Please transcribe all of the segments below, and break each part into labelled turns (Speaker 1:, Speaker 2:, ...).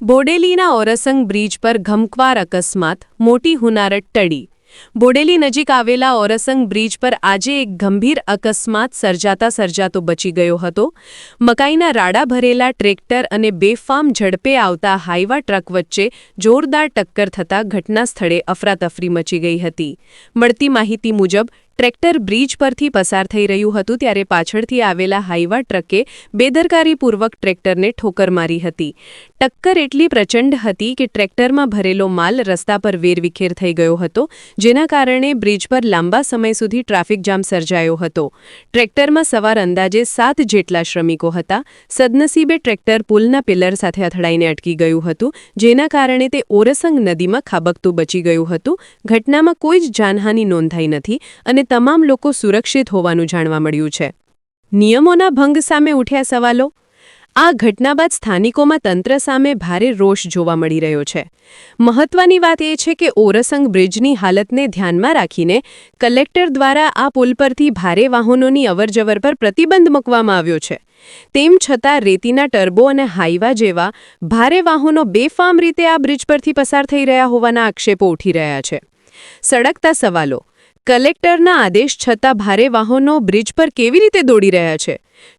Speaker 1: બોડેલીના Orsang bridge પર ઘમખ્વાર અકસ્માત, મોટી હુનારત ટળી. બોડેલી નજીક આવેલા ઓરસંગ બ્રિજ પર આજે એક ગંભીર અકસ્માત સર્જાતો બચી ગયો હતો. મકાઈના રાડા ભરેલા ટ્રેક્ટર અને બેફામ ઝડપે આવતા હાઈવા ટ્રક વચ્ચે જોરદાર ટક્કર થતાં ઘટના સ્થળે અફરાતફરી મચી ગઈ હતી. મળતી માહિતી મુજબ ટ્રેક્ટર બ્રિજ પરથી પસાર થઈ રહ્યું હતું ત્યારે પાછળથી આવેલા હાઈવા ટ્રકે બેદરકારીપૂર્વક ટ્રેક્ટરને ઠોકર મારી હતી. ટક્કર એટલી પ્રચંડ હતી કે ટ્રેક્ટરમાં ભરેલો માલ રસ્તા પર વેરવિખેર થઈ ગયો હતો, જેના કારણે બ્રિજ પર લાંબા સમય સુધી ટ્રાફિક જામ સર્જાયો હતો. ટ્રેક્ટરમાં સવાર અંદાજે 7 જેટલા શ્રમિકો હતા. સદનસીબે ટ્રેક્ટર પુલના પિલર સાથે અથડાઈને અટકી ગયું હતું, જેના કારણે તે ઓરસંગ નદીમાં ખાબકતું બચી ગયું હતું. ઘટનામાં કોઈ જ જાનહાનિ નોંધાઈ નથી અને તમામ લોકો સુરક્ષિત હોવાનું જાણવા મળ્યું છે. નિયમોના ભંગ સામે ઉઠ્યા સવાલો. આ ઘટના બાદ સ્થાનિકોમાં તંત્ર સામે ભારે રોષ જોવા મળી રહ્યો છે. મહત્વની વાત એ છે કે ઓરસંગ બ્રિજની હાલતને ધ્યાનમાં રાખીને કલેક્ટર દ્વારા આ પુલ પરથી ભારે વાહનોની અવરજવર પર પ્રતિબંધ મૂકવામાં આવ્યો છે. તેમ છતાં રેતીના ટર્બો અને હાઈવા જેવા ભારે વાહનો બેફામ રીતે આ બ્રિજ પરથી પસાર થઈ રહ્યા હોવાના આક્ષેપો ઉઠી રહ્યા છે. સળગતા સવાલો. કલેક્ટરના આદેશ છતાં ભારે વાહનો બ્રિજ પર કેવી રીતે દોડી રહ્યા છે?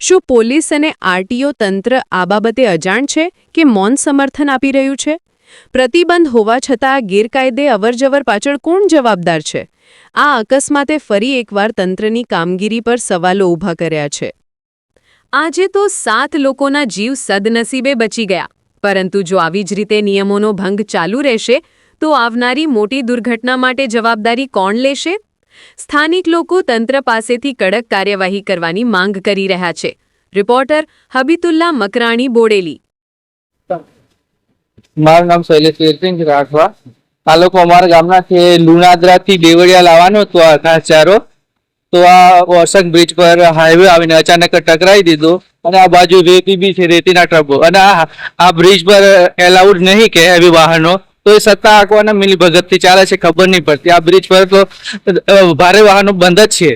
Speaker 1: શું પોલીસ અને આરટીઓ તંત્ર આ બાબતે અજાણ છે કે મૌન સમર્થન આપી રહ્યું છે? પ્રતિબંધ હોવા છતાં ગેરકાયદે અવરજવર પાછળ કોણ જવાબદાર છે? આ અકસ્માતે ફરી એકવાર તંત્રની કામગીરી પર સવાલો ઊભા કર્યા છે. આજે તો 7 લોકોના જીવ સદનસીબે બચી ગયા, પરંતુ જો આવી જ રીતે નિયમોનો ભંગ ચાલુ રહેશે તો આવનારી મોટી દુર્ઘટના માટે જવાબદારી કોણ લેશે? સ્થાનિક લોકો તંત્ર પાસેથી કડક કાર્યવાહી કરવાની માંગ કરી રહ્યા છે. રિપોર્ટર હબીતુલ્લા મકરાણી, બોડેલી.
Speaker 2: મારું નામ શૈલેષ વેરસિંહ રાઠવા. આ લોકો અમારા ગામના છે લુણાદરાથી દેવળિયા લાવવાનો હતો આ ઘાસચારો, તો આ ઓરસંગ બ્રિજ પર હાઈવે આવીને અચાનક ટકરાઈ દીધો અને આ બાજુ રેતી બી છે, રેતીના ટ્રકો, અને આ બ્રિજ પર એલાઉડ નહીં કે હેવી વાહનો, તો એ સત્તા આંકવાના મિલીભગતથી ચાલે છે, ખબર નહીં પડતી. આ બ્રિજ પર તો ભારે વાહનો બંધ જ છે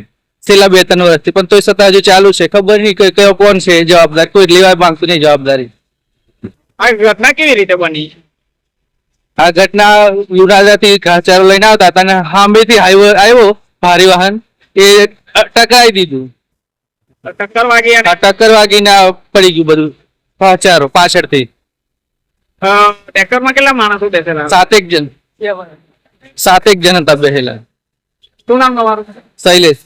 Speaker 2: છેલ્લા 2-3 વર્ષથી, પણ તોય સત્તા હજુ ચાલુ છે. ખબર નહીં કયો કોણ છે જવાબદાર, કોઈ લેવા માંગતું નહીં જવાબદારી.
Speaker 3: આ ઘટના કેવી રીતે બની?
Speaker 2: આ ઘટના લુણાદરાથી ઘાસચારો લઈને આવતા હતા અને સામેથી હાઈવે આવ્યો ભારે વાહન, એ ટકરાઈ દીધું. ટક્કર વાગીને પડી ગયું બધું ઘાસચારો પાછળથી.
Speaker 3: ટ્રેક્ટરમાં કેટલા માણસો બેસેલા?
Speaker 2: 7 જણ. 7 જણ હતા બેસેલા.
Speaker 3: શું નામ તમારું?
Speaker 2: શૈલેષ.